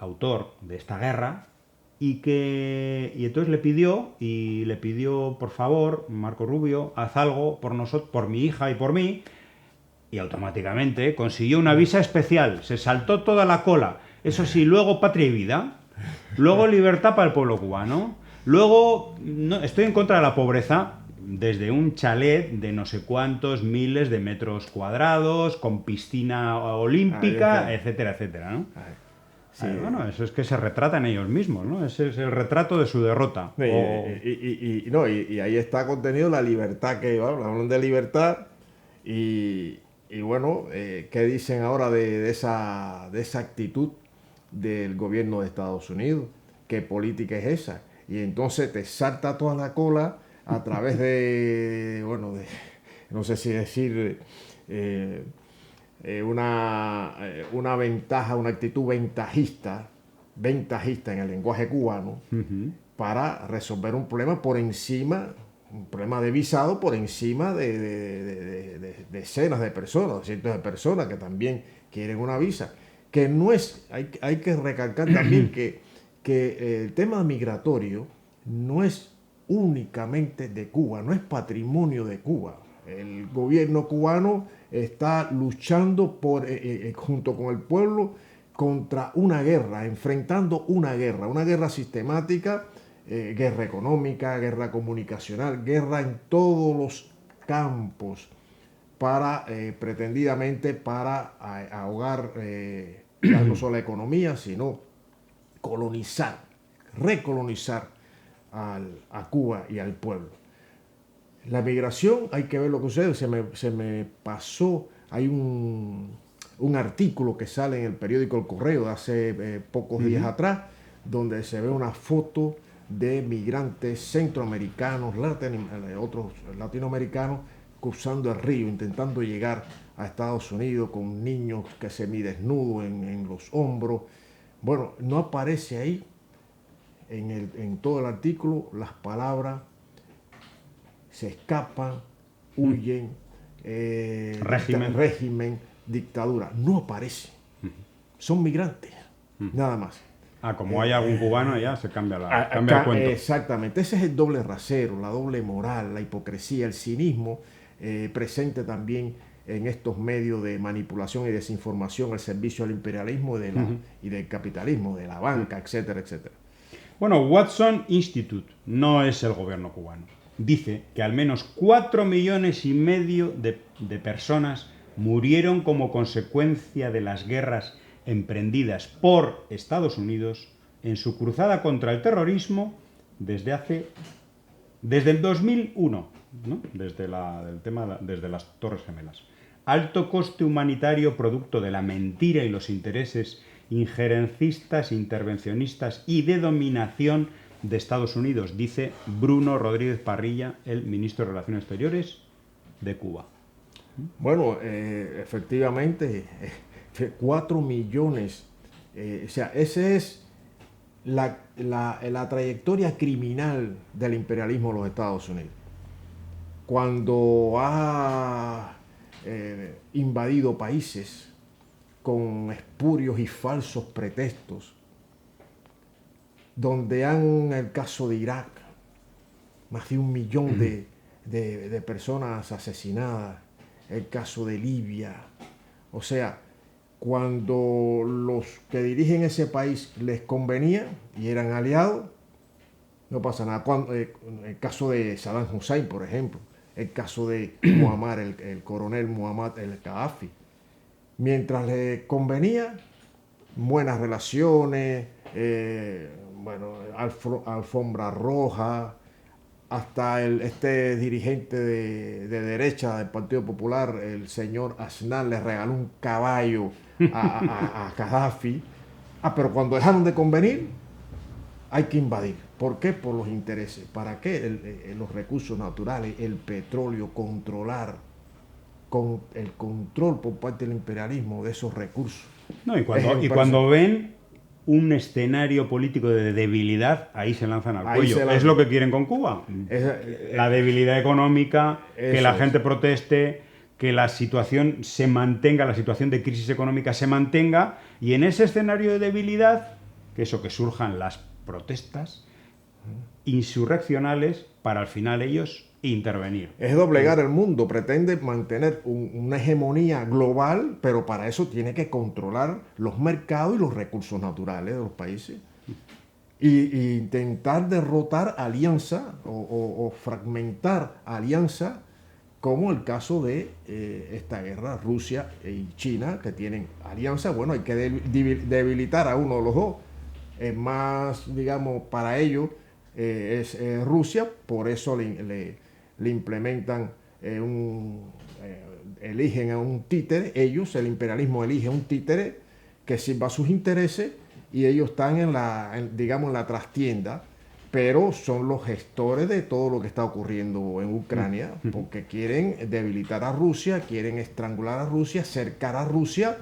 autor de esta guerra, y entonces le pidió, por favor, Marco Rubio, haz algo por nosotros, por mi hija y por mí, y automáticamente consiguió una visa especial, se saltó toda la cola, eso sí, luego patria y vida, luego libertad para el pueblo cubano, luego estoy en contra de la pobreza, desde un chalet de no sé cuántos miles de metros cuadrados, con piscina olímpica, etcétera, etcétera, ¿no? Sí. Bueno, eso es que se retratan ellos mismos, ¿no? Ese es el retrato de su derrota. Y ahí está contenido la libertad que hablan de libertad y bueno, ¿qué dicen ahora de esa actitud del gobierno de Estados Unidos. ¿Qué política es esa? Y entonces te salta toda la cola a través de, bueno, no sé si decir una ventaja, una actitud ventajista en el lenguaje cubano, para resolver un problema por encima, un problema de visado por encima de decenas de personas, cientos de personas que también quieren una visa. Que no es, hay que recalcar también que el tema migratorio no es únicamente de Cuba, no es patrimonio de Cuba. El gobierno cubano está luchando junto con el pueblo contra una guerra, enfrentando una guerra sistemática, guerra económica, guerra comunicacional, guerra en todos los campos, pretendidamente para ahogar no solo la economía, sino recolonizar a Cuba y al pueblo. La migración, hay que ver lo que sucede. Se me pasó, hay un artículo que sale en el periódico El Correo de hace pocos días atrás, donde se ve una foto de migrantes centroamericanos, otros latinoamericanos, cruzando el río, intentando llegar a Estados Unidos con niños que semidesnudos en los hombros. Bueno, no aparece ahí en todo el artículo las palabras se escapan, huyen, régimen, dictadura. No aparece. Son migrantes, nada más. Como hay algún cubano, ya se cambia el cuento. Exactamente. Ese es el doble rasero, la doble moral, la hipocresía, el cinismo presente también en estos medios de manipulación y desinformación al servicio del imperialismo y del capitalismo, de la banca, etcétera, etcétera. Bueno, Watson Institute no es el gobierno cubano. Dice que al menos 4,5 millones de personas murieron como consecuencia de las guerras emprendidas por Estados Unidos en su cruzada contra el terrorismo desde el 2001, ¿no? desde las Torres Gemelas. Alto coste humanitario producto de la mentira y los intereses injerencistas, intervencionistas y de dominación de Estados Unidos, dice Bruno Rodríguez Parrilla, el ministro de Relaciones Exteriores de Cuba. Bueno, efectivamente, 4 millones, o sea, esa es la trayectoria criminal del imperialismo de los Estados Unidos. Cuando ha invadido países con espurios y falsos pretextos, donde en el caso de Irak, más de 1 millón de personas asesinadas, el caso de Libia. O sea, cuando los que dirigen ese país les convenía y eran aliados, no pasa nada. El caso de Saddam Hussein, por ejemplo, el caso de Muammar, el coronel Muammar el Gaddafi. Mientras le convenía, buenas relaciones, alfombra roja, hasta este dirigente de derecha del Partido Popular, el señor Aznar, le regaló un caballo a Gaddafi. Pero cuando dejaron de convenir, hay que invadir. ¿Por qué? Por los intereses. ¿Para qué? Los recursos naturales, el petróleo, controlar, con el control por parte del imperialismo de esos recursos. No, y cuando ven un escenario político de debilidad, ahí se lanzan al cuello. Es lo que quieren con Cuba. La debilidad económica, que la gente proteste, que la situación se mantenga, la situación de crisis económica se mantenga, y en ese escenario de debilidad, que surjan las protestas insurreccionales para al final ellos intervenir. Es doblegar el mundo, pretende mantener una hegemonía global, pero para eso tiene que controlar los mercados y los recursos naturales de los países. Y intentar derrotar alianzas o fragmentar alianzas, como el caso de esta guerra, Rusia y China, que tienen alianzas. Bueno, hay que debilitar a uno de los dos. Es más, digamos, para ellos es Rusia, por eso le implementan eligen a un títere, el imperialismo elige un títere que sirva a sus intereses y ellos están digamos, en la trastienda, pero son los gestores de todo lo que está ocurriendo en Ucrania, porque quieren debilitar a Rusia, quieren estrangular a Rusia, cercar a Rusia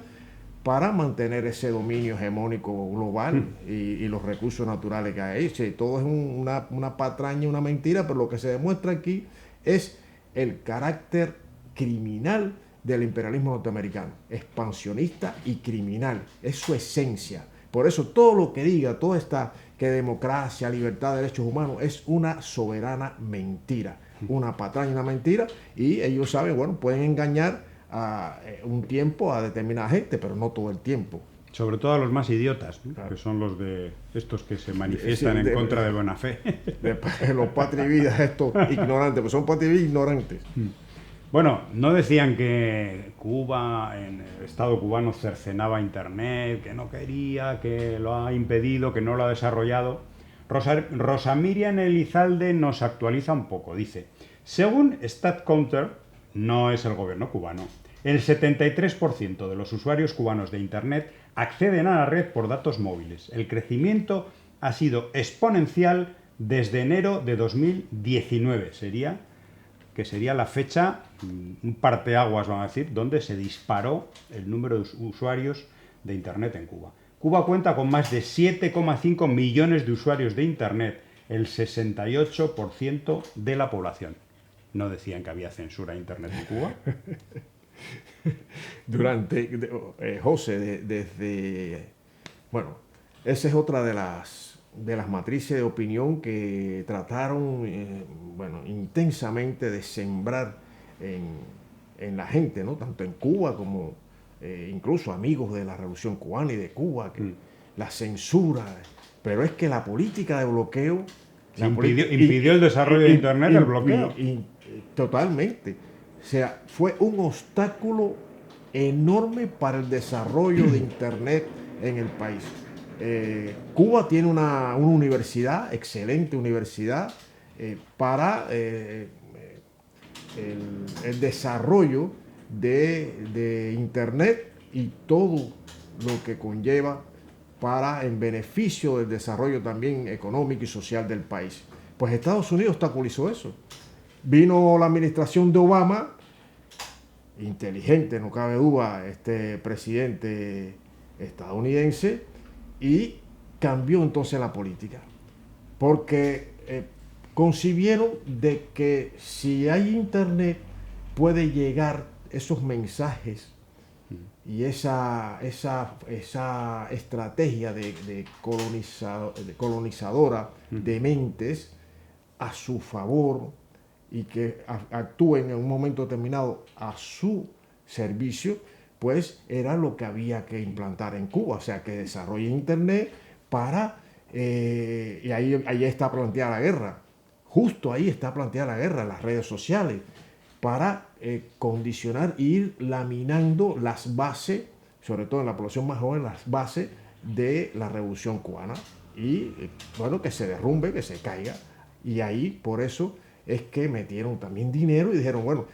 para mantener ese dominio hegemónico global y los recursos naturales que hay. Sí, todo es una patraña, una mentira, pero lo que se demuestra aquí es el carácter criminal del imperialismo norteamericano, expansionista y criminal, es su esencia. Por eso todo lo que diga, toda esta que democracia, libertad, derechos humanos, es una soberana mentira, una patraña, una mentira, y ellos saben, bueno, pueden engañar a un tiempo a determinada gente, pero no todo el tiempo. Sobre todo a los más idiotas, ¿no? Claro. Que son los de estos que se manifiestan en contra de buena fe. Los patrividas, estos ignorantes, pues son patrividas ignorantes. Bueno, no decían que Cuba, en el Estado cubano, cercenaba Internet, que no quería, que lo ha impedido, que no lo ha desarrollado. Rosa Miriam Elizalde nos actualiza un poco. Dice, según StatCounter, no es el gobierno cubano, el 73% de los usuarios cubanos de Internet acceden a la red por datos móviles. El crecimiento ha sido exponencial desde enero de 2019. Que sería la fecha, un parteaguas, vamos a decir, donde se disparó el número de usuarios de Internet en Cuba. Cuba cuenta con más de 7,5 millones de usuarios de Internet, el 68% de la población. ¿No decían que había censura a Internet en Cuba? José, desde... Bueno, esa es otra de las matrices de opinión que trataron intensamente de sembrar en la gente, ¿no? Tanto en Cuba como incluso amigos de la Revolución Cubana y de Cuba, que la censura, pero es que la política de bloqueo... impidió el desarrollo de Internet, el bloqueo. Totalmente. O sea, fue un obstáculo enorme para el desarrollo de Internet en el país. Cuba tiene una universidad, excelente universidad, para el desarrollo de Internet y todo lo que conlleva en beneficio del desarrollo también económico y social del país. Pues Estados Unidos obstaculizó eso. Vino la administración de Obama, inteligente, no cabe duda, este presidente estadounidense, y cambió entonces la política, porque concibieron de que si hay Internet puede llegar esos mensajes y esa estrategia de colonizadora de mentes a su favor y que actúen en un momento determinado a su servicio, pues era lo que había que implantar en Cuba, o sea, que desarrolle Internet para... y ahí está planteada la guerra, justo ahí está planteada la guerra, las redes sociales, para condicionar e ir laminando las bases, sobre todo en la población más joven, las bases de la Revolución Cubana, y bueno, que se derrumbe, que se caiga, y ahí por eso es que metieron también dinero y dijeron, bueno,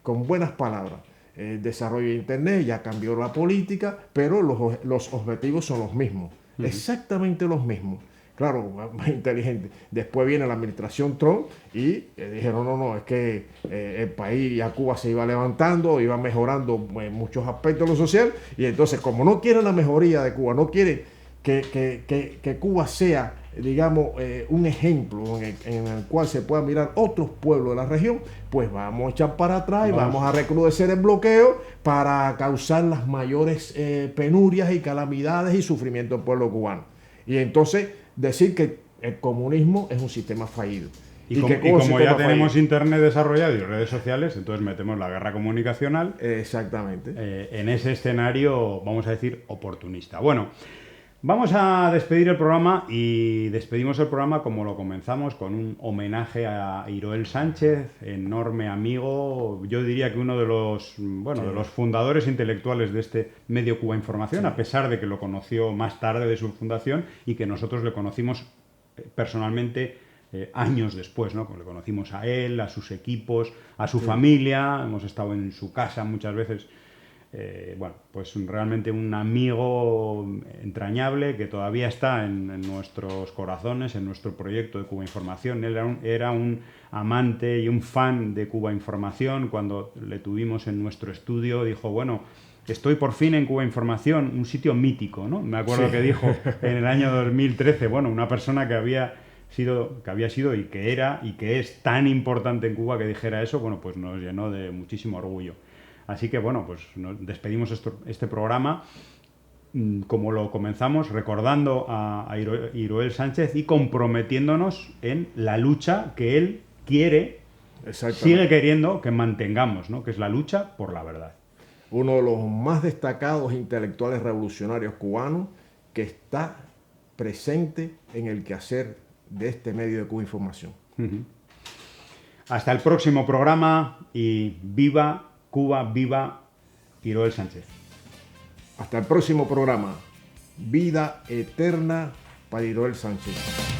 con buenas palabras, desarrollo de Internet, ya cambió la política, pero los objetivos son los mismos, exactamente los mismos. Claro, más inteligente. Después viene la administración Trump y dijeron, no, es que el país y a Cuba se iba levantando, iba mejorando en muchos aspectos de lo social, y entonces como no quieren la mejoría de Cuba, no quieren que Cuba sea, digamos, un ejemplo en el cual se puedan mirar otros pueblos de la región, pues vamos a echar para atrás y vamos a recrudecer el bloqueo para causar las mayores penurias y calamidades y sufrimiento del pueblo cubano. Y entonces decir que el comunismo es un sistema fallido. Y como ya tenemos Internet desarrollado y redes sociales, entonces metemos la guerra comunicacional. Exactamente. En ese escenario, vamos a decir, oportunista. Bueno, vamos a despedir el programa y despedimos el programa como lo comenzamos, con un homenaje a Iroel Sánchez, enorme amigo, yo diría que uno de los, de los fundadores intelectuales de este medio Cuba Información, a pesar de que lo conoció más tarde de su fundación y que nosotros le conocimos personalmente años después, ¿no? Le conocimos a él, a sus equipos, a su familia, hemos estado en su casa muchas veces Bueno, pues realmente un amigo entrañable que todavía está en nuestros corazones, en nuestro proyecto de Cuba Información. Él era un amante y un fan de Cuba Información. Cuando le tuvimos en nuestro estudio, dijo, bueno, estoy por fin en Cuba Información, un sitio mítico, ¿no? Me acuerdo que dijo en el año 2013, bueno, una persona que había sido y que era y que es tan importante en Cuba, que dijera eso, bueno, pues nos llenó de muchísimo orgullo. Así que, bueno, pues nos despedimos este programa como lo comenzamos, recordando a Iroel Sánchez y comprometiéndonos en la lucha que él sigue queriendo que mantengamos, ¿no? Que es la lucha por la verdad. Uno de los más destacados intelectuales revolucionarios cubanos que está presente en el quehacer de este medio de Cuba Información. Hasta el próximo programa y viva Cuba, viva Iroel Sánchez. Hasta el próximo programa. Vida eterna para Iroel Sánchez.